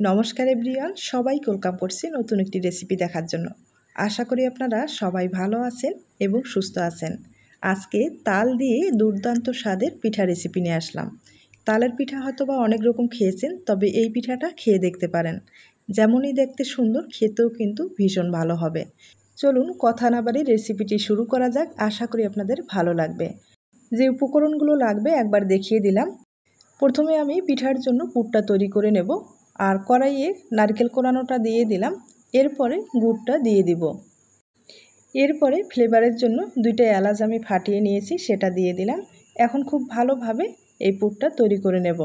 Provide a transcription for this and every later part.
নমস্কার এভরিওয়ান, সবাইকে ওয়েলকাম করছি নতুন একটি রেসিপি দেখার জন্য। আশা করি আপনারা সবাই ভালো আছেন এবং সুস্থ আছেন। আজকে তাল দিয়ে দুর্দান্ত স্বাদের পিঠা রেসিপি নিয়ে আসলাম। তালের পিঠা হয়তো বা অনেক রকম খেয়েছেন, তবে এই পিঠাটা খেয়ে দেখতে পারেন। যেমনই দেখতে সুন্দর, খেতেও কিন্তু ভীষণ ভালো হবে। চলুন কথা না বাড়িয়ে রেসিপিটি শুরু করা যাক। আশা করি আপনাদের ভালো লাগবে। যে উপকরণগুলো লাগবে একবার দেখিয়ে দিলাম। প্রথমে আমি পিঠার জন্য পুরটা তৈরি করে নেব। আর কড়াইয়ে নারকেল কোরানোটা দিয়ে দিলাম, এরপরে গুড়টা দিয়ে দিব। এরপরে ফ্লেভারের জন্য 2টা এলাচ আমি ফাটিয়ে নিয়েছি, সেটা দিয়ে দিলাম। এখন খুব ভালোভাবে এই পুরটা তৈরি করে নেব।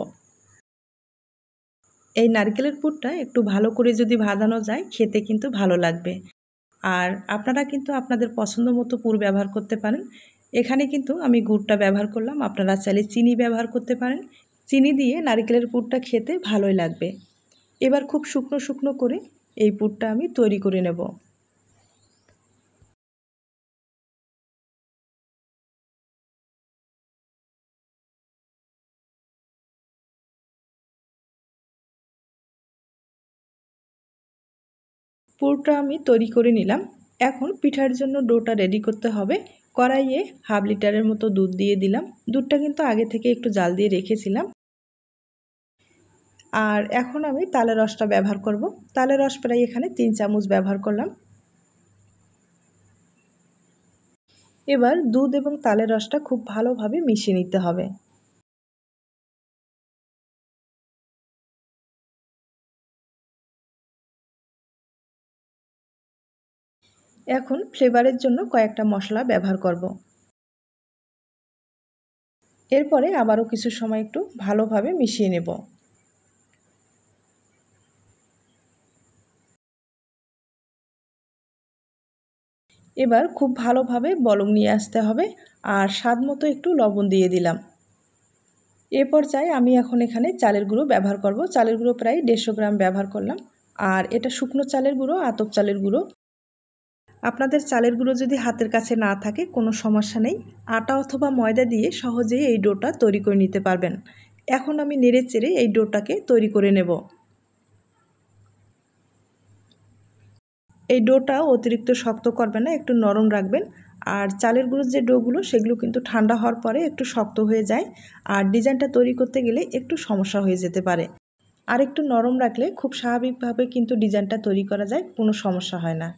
এই নারকেলের পুরটা একটু ভালো করে যদি ভাজানো যায়, খেতে কিন্তু ভালো লাগবে। আর আপনারা কিন্তু আপনাদের পছন্দ মতো পুর ব্যবহার করতে পারেন। এখানে কিন্তু আমি গুড়টা ব্যবহার করলাম, আপনারা চাইলে চিনি ব্যবহার করতে পারেন। চিনি দিয়ে নারকেলের পুরটা খেতে ভালোই লাগবে। এবার খুব শুকনো শুকনো করে এই পুরটা আমি তৈরি করে নেব। পুরটা আমি তৈরি করে নিলাম। এখন পিঠার জন্য ডোটা রেডি করতে হবে। কড়াইয়ে 1/2 লিটারের মতো দুধ দিয়ে দিলাম। দুধটা কিন্তু আগে থেকে একটু জাল দিয়ে রেখেছিলাম। আর এখন আমি তালের রসটা ব্যবহার করব। তালের রস প্রায় এখানে 3 চামচ ব্যবহার করলাম। এবার দুধ এবং তালের রসটা খুব ভালোভাবে মিশিয়ে নিতে হবে। এখন ফ্লেভারের জন্য কয়েকটা মশলা ব্যবহার করব। এরপরে আবারও কিছু সময় একটু ভালোভাবে মিশিয়ে নেব। এবার খুব ভালোভাবে বলক নিয়ে আসতে হবে। আর স্বাদ মতো একটু লবণ দিয়ে দিলাম। এ পর্যায়ে আমি এখন এখানে চালের গুঁড়ো ব্যবহার করব। চালের গুঁড়ো প্রায় 150 গ্রাম ব্যবহার করলাম। আর এটা শুকনো চালের গুঁড়ো, আতপ চালের গুঁড়ো। আপনাদের চালের গুঁড়ো যদি হাতের কাছে না থাকে কোনো সমস্যা নেই, আটা অথবা ময়দা দিয়ে সহজেই এই ডোটা তৈরি করে নিতে পারবেন। এখন আমি নেড়ে চেড়ে এই ডোটাকে তৈরি করে নেব। এই ডোটা অতিরিক্ত শক্ত করবেন না, একটু নরম রাখবেন। আর চালের গুঁড়োর যে ডোগুলো সেগুলো কিন্তু ঠান্ডা হওয়ার পরে একটু শক্ত হয়ে যায়। আর ডিজাইনটা তৈরি করতে গেলে একটু সমস্যা হয়ে যেতে পারে। আর একটু নরম রাখলে খুব স্বাভাবিকভাবে কিন্তু ডিজাইনটা তৈরি করা যায়, কোনো সমস্যা হয় না।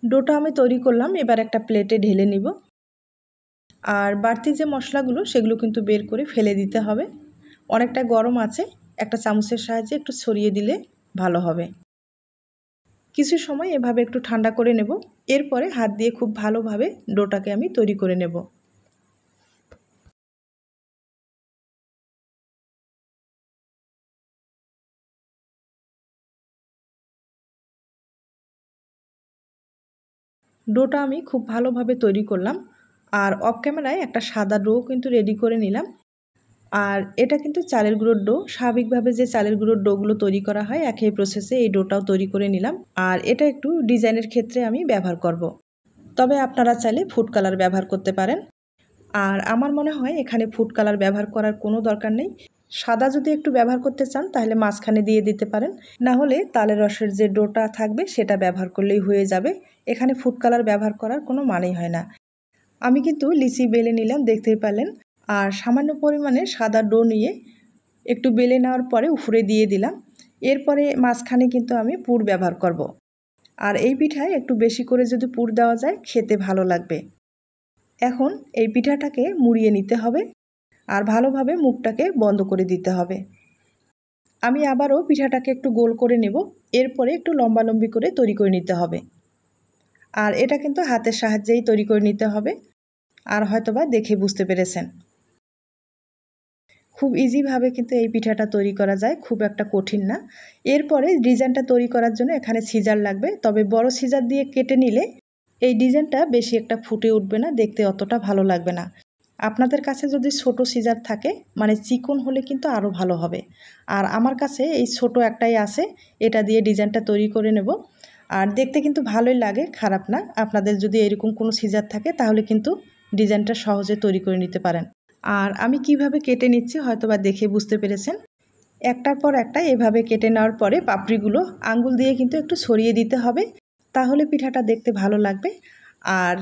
ডোটা আমি তৈরি করলাম, এবার একটা প্লেটে ঢেলে নিব। আর বাড়তি যে মশলাগুলো সেগুলো কিন্তু বের করে ফেলে দিতে হবে। অনেকটা গরম আছে, একটা চামচের সাহায্যে একটু ছড়িয়ে দিলে ভালো হবে। কিছু সময় এভাবে একটু ঠান্ডা করে নেব। এরপরে হাত দিয়ে খুব ভালোভাবে ডোটাকে আমি তৈরি করে নেব। ডোটা আমি খুব ভালোভাবে তৈরি করলাম। আর অফ ক্যামেরায় একটা সাদা ডো কিন্তু রেডি করে নিলাম। আর এটা কিন্তু চালের গুঁড়োর ডো। স্বাভাবিকভাবে যে চালের গুঁড়োর ডোগুলো তৈরি করা হয়, একই প্রসেসে এই ডোটাও তৈরি করে নিলাম। আর এটা একটু ডিজাইনের ক্ষেত্রে আমি ব্যবহার করব। তবে আপনারা চাইলে ফুড কালার ব্যবহার করতে পারেন। আর আমার মনে হয় এখানে ফুড কালার ব্যবহার করার কোনো দরকার নেই। সাদা যদি একটু ব্যবহার করতে চান তাহলে মাঝখানে দিয়ে দিতে পারেন। না হলে তালের রসের যে ডোটা থাকবে সেটা ব্যবহার করলেই হয়ে যাবে। এখানে ফুড কালার ব্যবহার করার কোনো মানেই হয় না। আমি কিন্তু লিচি বেলে নিলাম, দেখতেই পারলেন। আর সামান্য পরিমাণে সাদা ডো নিয়ে একটু বেলে নেওয়ার পরে উপরে দিয়ে দিলাম। এরপরে মাঝখানে কিন্তু আমি পুর ব্যবহার করব। আর এই পিঠায় একটু বেশি করে যদি পুর দেওয়া যায়, খেতে ভালো লাগবে। এখন এই পিঠাটাকে মুড়িয়ে নিতে হবে। আর ভালোভাবে মুখটাকে বন্ধ করে দিতে হবে। আমি আবারও পিঠাটাকে একটু গোল করে নেব। এরপরে একটু লম্বালম্বি করে তৈরি করে নিতে হবে। আর এটা কিন্তু হাতের সাহায্যেই তৈরি করে নিতে হবে। আর হয়তোবা দেখে বুঝতে পেরেছেন। খুব ইজিভাবে কিন্তু এই পিঠাটা তৈরি করা যায়, খুব একটা কঠিন না। এরপরে ডিজাইনটা তৈরি করার জন্য এখানে সিজার লাগবে। তবে বড় সিজার দিয়ে কেটে নিলে এই ডিজাইনটা বেশি একটা ফুটে উঠবে না, দেখতে অতটা ভালো লাগবে না। আপনাদের কাছে যদি ছোট সিজার থাকে, মানে চিকন হলে কিন্তু আরও ভালো হবে। আর আমার কাছে এই ছোট একটাই আছে, এটা দিয়ে ডিজাইনটা তৈরি করে নেব। আর দেখতে কিন্তু ভালোই লাগে, খারাপ না। আপনাদের যদি এরকম কোনো সিজার থাকে তাহলে কিন্তু ডিজাইনটা সহজে তৈরি করে নিতে পারেন। আর আমি কিভাবে কেটে নিচ্ছি হয়তোবা দেখে বুঝতে পেরেছেন। একটার পর একটা এভাবে কেটে নেওয়ার পরে পাপড়িগুলো আঙ্গুল দিয়ে কিন্তু একটু ছড়িয়ে দিতে হবে, তাহলে পিঠাটা দেখতে ভালো লাগবে। আর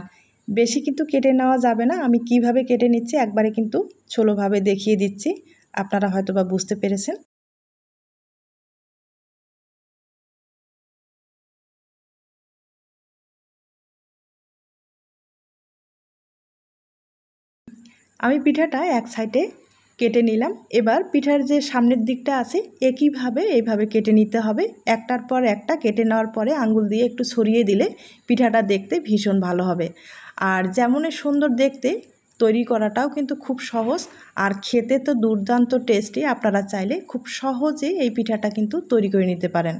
বেশি কিন্তু কেটে নেওয়া যাবে না। আমি কিভাবে কেটে নিচ্ছি একবারে কিন্তু ছোলোভাবে দেখিয়ে দিচ্ছি, আপনারা হয়তোবা বুঝতে পেরেছেন। আমি পিঠাটা এক সাইডে কেটে নিলাম। এবার পিঠার যে সামনের দিকটা আছে একইভাবে এইভাবে কেটে নিতে হবে। একটার পর একটা কেটে নেওয়ার পরে আঙ্গুল দিয়ে একটু ছড়িয়ে দিলে পিঠাটা দেখতে ভীষণ ভালো হবে। আর যেমনই সুন্দর দেখতে, তৈরি করাটাও কিন্তু খুব সহজ, আর খেতে তো দুর্দান্ত টেস্টি। আপনারা চাইলে খুব সহজেই এই পিঠাটা কিন্তু তৈরি করে নিতে পারেন।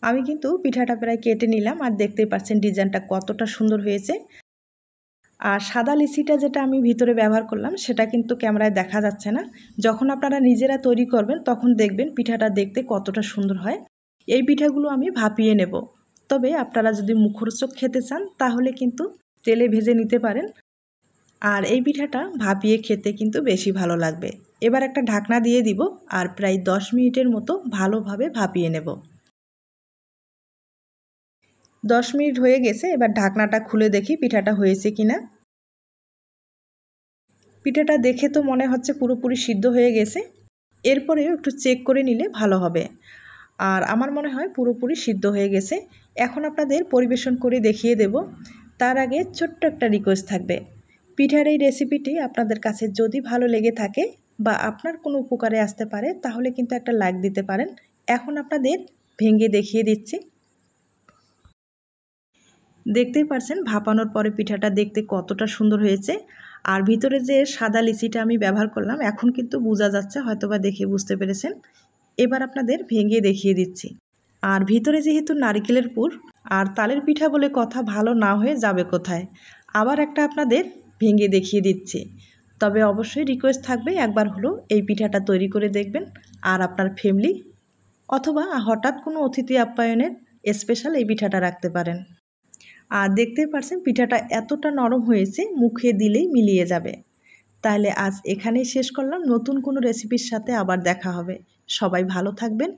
আমি কিন্তু পিঠাটা প্রায় কেটে নিলাম, আর দেখতেই পাচ্ছেন ডিজাইনটা কতটা সুন্দর হয়েছে। আর সাদা লিচিটা যেটা আমি ভিতরে ব্যবহার করলাম সেটা কিন্তু ক্যামেরায় দেখা যাচ্ছে না। যখন আপনারা নিজেরা তৈরি করবেন তখন দেখবেন পিঠাটা দেখতে কতটা সুন্দর হয়। এই পিঠাগুলো আমি ভাপিয়ে নেব, তবে আপনারা যদি মুখরোচক খেতে চান তাহলে কিন্তু তেলে ভেজে নিতে পারেন। আর এই পিঠাটা ভাপিয়ে খেতে কিন্তু বেশি ভালো লাগবে। এবার একটা ঢাকনা দিয়ে দিব, আর প্রায় 10 মিনিটের মতো ভালোভাবে ভাপিয়ে নেব। 10 মিনিট হয়ে গেছে, এবার ঢাকনাটা খুলে দেখি পিঠাটা হয়েছে কিনা। পিঠাটা দেখে তো মনে হচ্ছে পুরোপুরি সিদ্ধ হয়ে গেছে, এরপরেও একটু চেক করে নিলে ভালো হবে। আর আমার মনে হয় পুরোপুরি সিদ্ধ হয়ে গেছে। এখন আপনাদের পরিবেশন করে দেখিয়ে দেব। তার আগে ছোট্ট একটা রিকোয়েস্ট থাকবে। পিঠার এই রেসিপিটি আপনাদের কাছে যদি ভালো লেগে থাকে বা আপনার কোনো উপকারে আসতে পারে তাহলে কিন্তু একটা লাইক দিতে পারেন। এখন আপনাদের ভেঙে দেখিয়ে দিচ্ছি। দেখতেই পারছেন ভাপানোর পরে পিঠাটা দেখতে কতটা সুন্দর হয়েছে। আর ভিতরে যে সাদা লিচিটা আমি ব্যবহার করলাম এখন কিন্তু বোঝা যাচ্ছে, হয়তোবা দেখে বুঝতে পেরেছেন। এবার আপনাদের ভেঙে দেখিয়ে দিচ্ছি। আর ভিতরে যেহেতু নারকেলের পুর, আর তালের পিঠা বলে কথা ভালো না হয়ে যাবে কোথায়। আবার একটা আপনাদের ভেঙে দেখিয়ে দিচ্ছি। তবে অবশ্যই রিকোয়েস্ট থাকবে একবার হলো এই পিঠাটা তৈরি করে দেখবেন, আর আপনার ফ্যামিলি অথবা হঠাৎ কোনো অতিথি আপ্যায়নের স্পেশাল এই পিঠাটা রাখতে পারেন। আর দেখতে পারছেন পিঠাটা এতটা নরম হয়েছে, মুখে দিলেই মিলিয়ে যাবে। তাহলে আজ এখানেই শেষ করলাম। নতুন কোনো রেসিপির সাথে আবার দেখা হবে। সবাই ভালো থাকবেন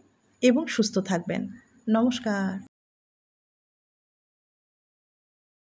এবং সুস্থ থাকবেন। নমস্কার।